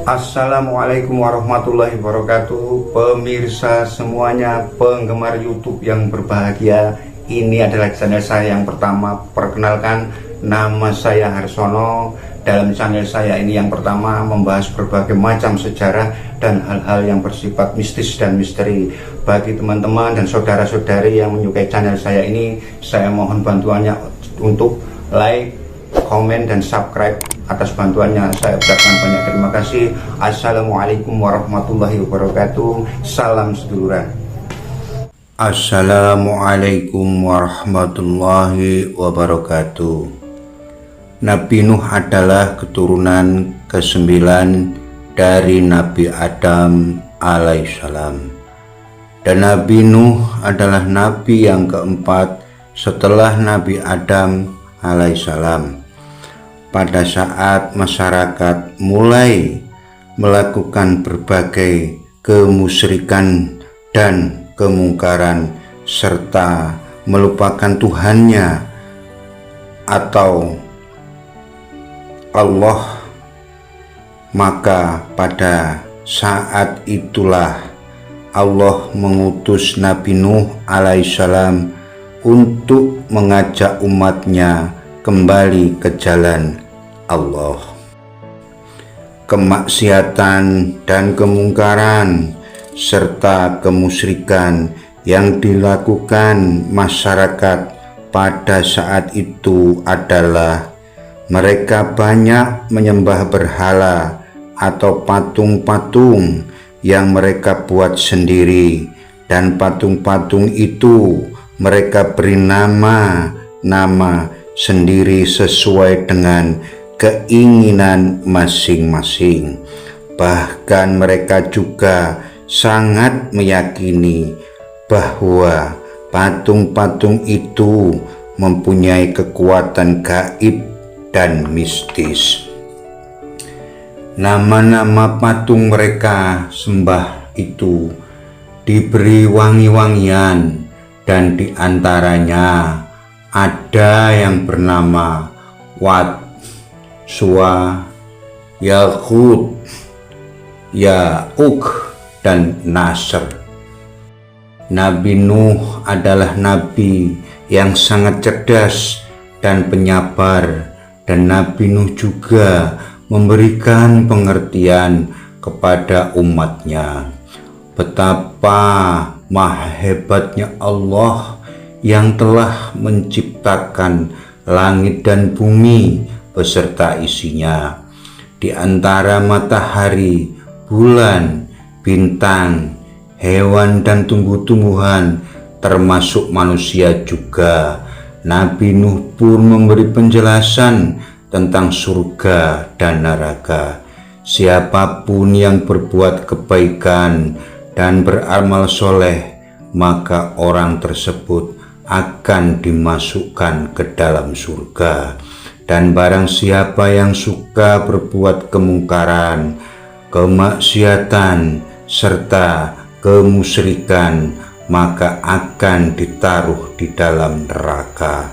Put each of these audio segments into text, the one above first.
Assalamualaikum warahmatullahi wabarakatuh. Pemirsa semuanya, penggemar YouTube yang berbahagia, ini adalah channel saya yang pertama. Perkenalkan, nama saya Harsono. Dalam channel saya ini yang pertama membahas berbagai macam sejarah dan hal-hal yang bersifat mistis dan misteri. Bagi teman-teman dan saudara-saudari yang menyukai channel saya ini, saya mohon bantuannya untuk like, komen, dan subscribe. Atas bantuannya saya ucapkan banyak terima kasih. Assalamualaikum warahmatullahi wabarakatuh. Salam seduluran. Assalamualaikum warahmatullahi wabarakatuh. Nabi Nuh adalah keturunan ke-9 dari Nabi Adam alaihissalam, dan Nabi Nuh adalah Nabi yang keempat setelah Nabi Adam alaihissalam. Pada saat masyarakat mulai melakukan berbagai kemusyrikan dan kemungkaran serta melupakan Tuhannya atau Allah, maka pada saat itulah Allah mengutus Nabi Nuh alaihissalam untuk mengajak umatnya kembali ke jalan Allah. Kemaksiatan dan kemungkaran serta kemusyrikan yang dilakukan masyarakat pada saat itu adalah mereka banyak menyembah berhala atau patung-patung yang mereka buat sendiri, dan patung-patung itu mereka beri nama sendiri sesuai dengan keinginan masing-masing. Bahkan mereka juga sangat meyakini bahwa patung-patung itu mempunyai kekuatan gaib dan mistis. Nama-nama patung mereka sembah itu diberi wangi-wangian, dan diantaranya ada yang bernama Wat, Suwa, Yaqut, Ya'uk, dan Nasr. Nabi Nuh adalah nabi yang sangat cerdas dan penyabar, dan Nabi Nuh juga memberikan pengertian kepada umatnya betapa maha hebatnya Allah yang telah menciptakan langit dan bumi beserta isinya. Di antara matahari, bulan, bintang, hewan, dan tumbuh-tumbuhan, termasuk manusia juga, Nabi Nuh pun memberi penjelasan tentang surga dan neraka. Siapapun yang berbuat kebaikan dan beramal soleh, maka orang tersebut akan dimasukkan ke dalam surga. Dan barang siapa yang suka berbuat kemungkaran, kemaksiatan, serta kemusyrikan, maka akan ditaruh di dalam neraka.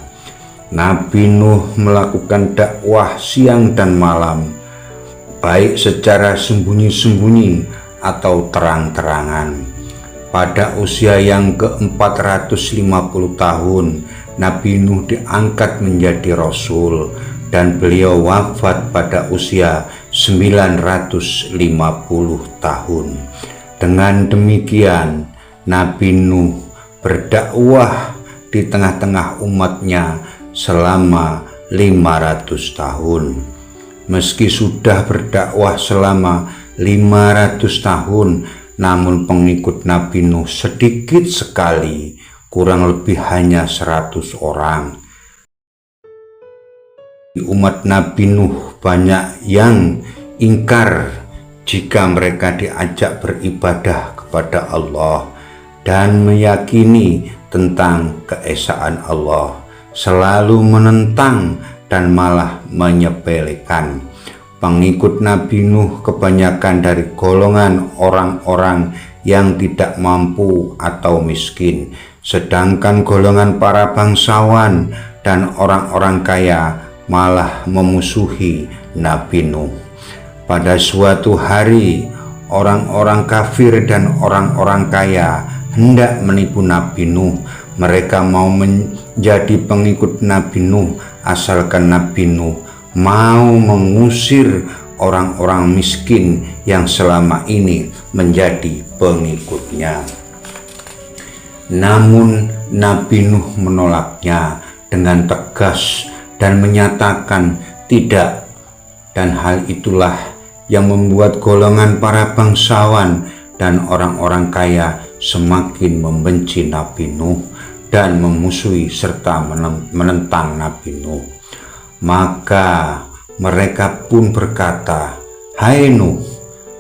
Nabi Nuh melakukan dakwah siang dan malam, baik secara sembunyi-sembunyi atau terang-terangan. Pada usia yang ke-450 tahun, Nabi Nuh diangkat menjadi Rasul, dan beliau wafat pada usia 950 tahun. Dengan demikian, Nabi Nuh berdakwah di tengah-tengah umatnya selama 500 tahun. Meski sudah berdakwah selama 500 tahun, namun pengikut Nabi Nuh sedikit sekali, kurang lebih hanya 100 orang. Di umat Nabi Nuh banyak yang ingkar jika mereka diajak beribadah kepada Allah dan meyakini tentang keesaan Allah, selalu menentang dan malah menyepelekan. Pengikut Nabi Nuh kebanyakan dari golongan orang-orang yang tidak mampu atau miskin, sedangkan golongan para bangsawan dan orang-orang kaya malah memusuhi Nabi Nuh. Pada suatu hari, orang-orang kafir dan orang-orang kaya hendak menipu Nabi Nuh. Mereka mau menjadi pengikut Nabi Nuh, asalkan Nabi Nuh mau mengusir orang-orang miskin yang selama ini menjadi pengikutnya. Namun Nabi Nuh menolaknya dengan tegas dan menyatakan tidak, dan hal itulah yang membuat golongan para bangsawan dan orang-orang kaya semakin membenci Nabi Nuh dan memusuhi serta menentang Nabi Nuh. Maka mereka pun berkata, "Hai Nuh,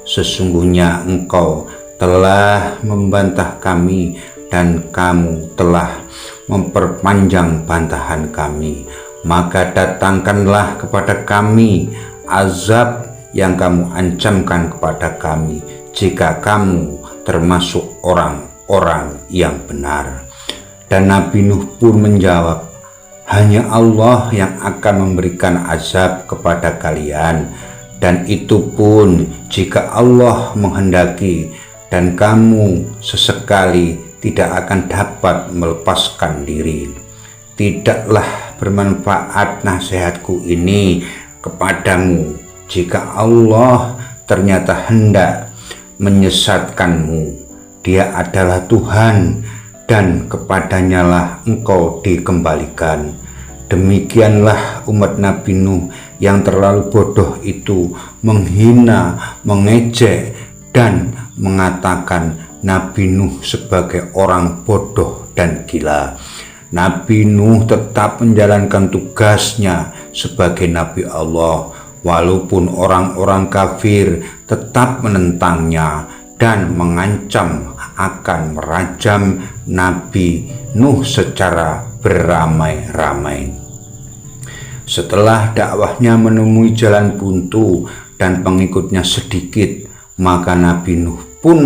sesungguhnya engkau telah membantah kami dan kamu telah memperpanjang bantahan kami. Maka datangkanlah kepada kami azab yang kamu ancamkan kepada kami jika kamu termasuk orang-orang yang benar." Dan Nabi Nuh pun menjawab, "Hanya Allah yang akan memberikan azab kepada kalian, dan itu pun jika Allah menghendaki, dan kamu sesekali tidak akan dapat melepaskan diri. Tidaklah bermanfaat nasihatku ini kepadamu jika Allah ternyata hendak menyesatkanmu. Dia adalah Tuhan, dan kepadanyalah engkau dikembalikan." Demikianlah umat Nabi Nuh yang terlalu bodoh itu menghina, mengejek, dan mengatakan Nabi Nuh sebagai orang bodoh dan gila. Nabi Nuh tetap menjalankan tugasnya sebagai Nabi Allah, walaupun orang-orang kafir tetap menentangnya dan mengancam akan merajam Nabi Nuh secara beramai-ramai. Setelah dakwahnya menemui jalan buntu dan pengikutnya sedikit, maka Nabi Nuh pun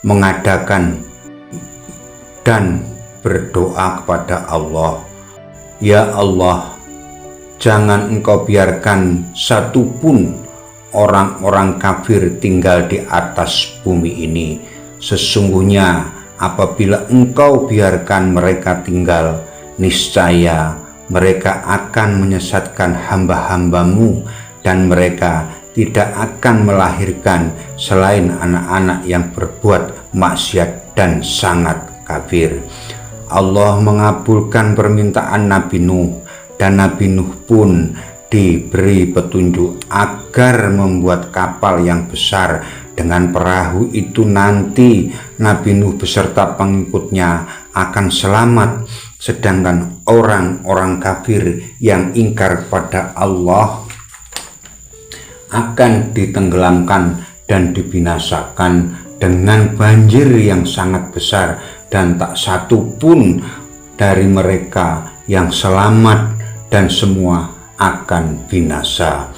mengadakan dan berdoa kepada Allah, "Ya Allah, jangan engkau biarkan satupun orang-orang kafir tinggal di atas bumi ini. Sesungguhnya apabila engkau biarkan mereka tinggal, niscaya mereka akan menyesatkan hamba-hambamu, dan mereka tidak akan melahirkan selain anak-anak yang berbuat maksiat dan sangat kafir." Allah mengabulkan permintaan Nabi Nuh, dan Nabi Nuh pun diberi petunjuk agar membuat kapal yang besar. Dengan perahu itu nanti Nabi Nuh beserta pengikutnya akan selamat, sedangkan orang-orang kafir yang ingkar pada Allah akan ditenggelamkan dan dibinasakan dengan banjir yang sangat besar, dan tak satu pun dari mereka yang selamat, dan semua akan binasa.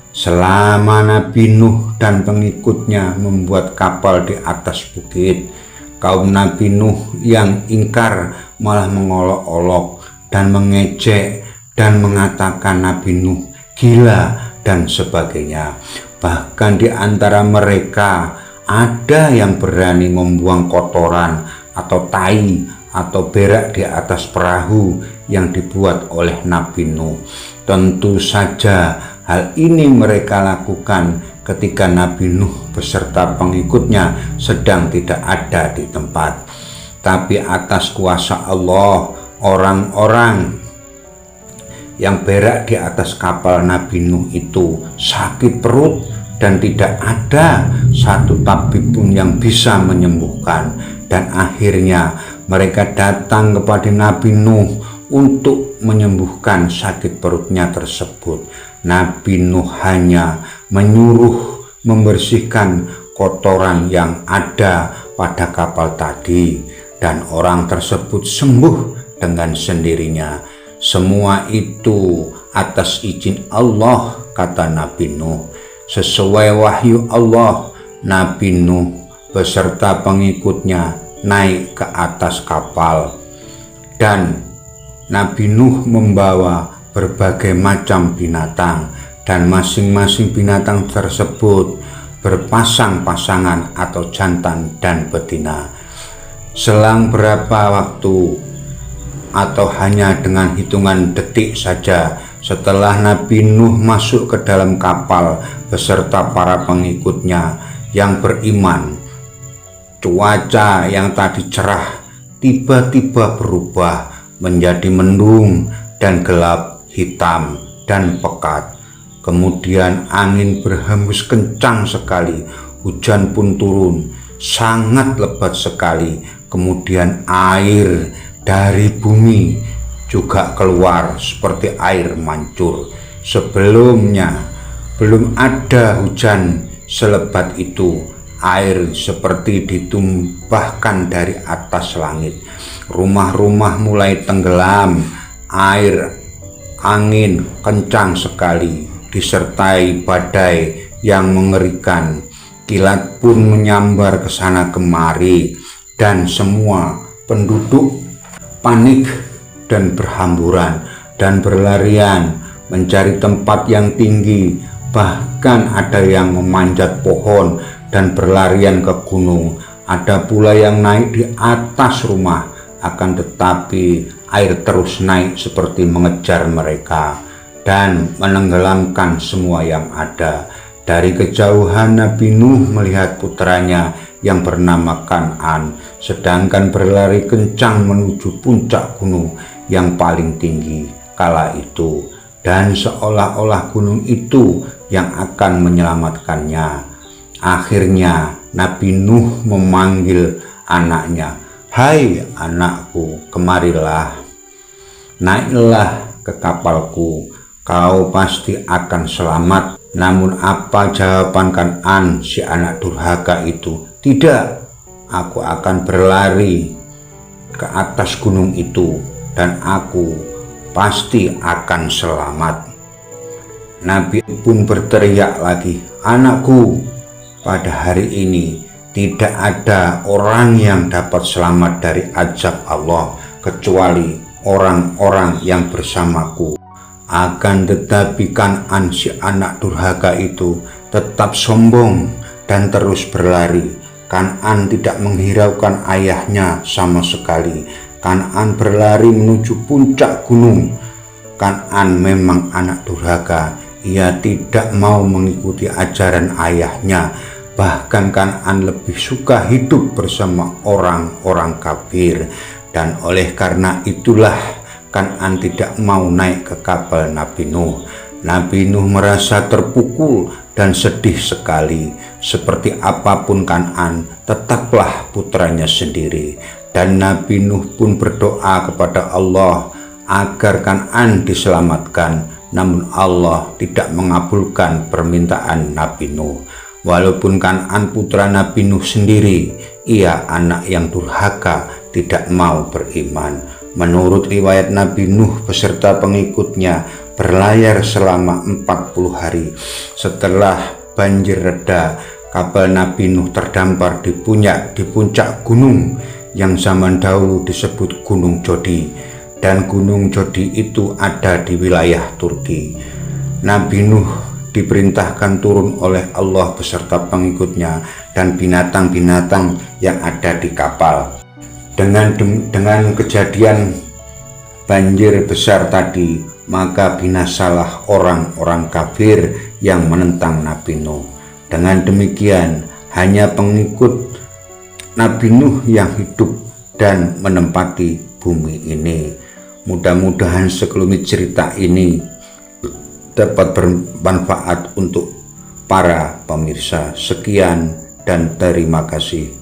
Selama Nabi Nuh dan pengikutnya membuat kapal di atas bukit, kaum Nabi Nuh yang ingkar malah mengolok-olok dan mengejek dan mengatakan Nabi Nuh gila dan sebagainya. Bahkan di antara mereka ada yang berani membuang kotoran atau tai atau berak di atas perahu yang dibuat oleh Nabi Nuh. Tentu saja hal ini mereka lakukan ketika Nabi Nuh beserta pengikutnya sedang tidak ada di tempat. Tapi atas kuasa Allah, orang-orang yang berak di atas kapal Nabi Nuh itu sakit perut, dan tidak ada satu tabib pun yang bisa menyembuhkan. Dan akhirnya mereka datang kepada Nabi Nuh untuk menyembuhkan sakit perutnya tersebut. Nabi Nuh hanya menyuruh membersihkan kotoran yang ada pada kapal tadi, dan orang tersebut sembuh dengan sendirinya. Semua itu atas izin Allah, kata Nabi Nuh. Sesuai wahyu Allah, Nabi Nuh beserta pengikutnya naik ke atas kapal, dan Nabi Nuh membawa berbagai macam binatang. dan masing-masing binatang tersebut berpasang-pasangan atau jantan dan betina. Selang berapa waktu atau hanya dengan hitungan detik saja setelah Nabi Nuh masuk ke dalam kapal beserta para pengikutnya yang beriman, cuaca yang tadi cerah tiba-tiba berubah menjadi mendung dan gelap, hitam dan pekat. Kemudian angin berhembus kencang sekali, hujan pun turun sangat lebat sekali. Kemudian air dari bumi juga keluar seperti air mancur. Sebelumnya belum ada hujan selebat itu. Air seperti ditumpahkan dari atas langit. Rumah-rumah mulai tenggelam. Angin kencang sekali disertai badai yang mengerikan. Kilat pun menyambar ke sana kemari dan semua penduduk panik dan berhamburan dan berlarian mencari tempat yang tinggi. Bahkan ada yang memanjat pohon dan berlarian ke gunung. Ada pula yang naik di atas rumah. Akan tetapi air terus naik seperti mengejar mereka dan menenggelamkan semua yang ada. Dari kejauhan Nabi Nuh melihat putranya yang bernama Kan'an sedangkan berlari kencang menuju puncak gunung yang paling tinggi kala itu, dan seolah-olah gunung itu yang akan menyelamatkannya. Akhirnya Nabi Nuh memanggil anaknya, "Hai anakku, kemarilah, naiklah ke kapalku, kau pasti akan selamat." Namun apa jawaban Kan'an, si anak durhaka itu? "Tidak, aku akan berlari ke atas gunung itu dan aku pasti akan selamat." Nabi pun berteriak lagi, "Anakku, pada hari ini tidak ada orang yang dapat selamat dari azab Allah kecuali orang-orang yang bersamaku." Akan tetapi Kan'an, si anak durhaka itu, tetap sombong dan terus berlari. Kan'an tidak menghiraukan ayahnya sama sekali. Kan'an berlari menuju puncak gunung. Kan'an memang anak durhaka. Ia tidak mau mengikuti ajaran ayahnya. Bahkan Kan'an lebih suka hidup bersama orang-orang kafir. Dan oleh karena itulah Kan'an tidak mau naik ke kapal Nabi Nuh. Nabi Nuh merasa terpukul dan sedih sekali. Seperti apapun Kan'an, tetaplah putranya sendiri. Dan Nabi Nuh pun berdoa kepada Allah agar Kan'an diselamatkan. Namun Allah tidak mengabulkan permintaan Nabi Nuh. Walaupun Kan'an putra Nabi Nuh sendiri, ia anak yang durhaka, tidak mau beriman. Menurut riwayat, Nabi Nuh beserta pengikutnya berlayar selama 40 hari. Setelah banjir reda, kapal Nabi Nuh terdampar di puncak gunung yang zaman dahulu disebut Gunung Jodi, dan Gunung Jodi itu ada di wilayah Turki. Nabi Nuh diperintahkan turun oleh Allah beserta pengikutnya dan binatang-binatang yang ada di kapal. Dengan kejadian banjir besar tadi, maka binasalah orang-orang kafir yang menentang Nabi Nuh. Dengan demikian, hanya pengikut Nabi Nuh yang hidup dan menempati bumi ini. Mudah-mudahan sekelumit cerita ini dapat bermanfaat untuk para pemirsa. Sekian dan terima kasih.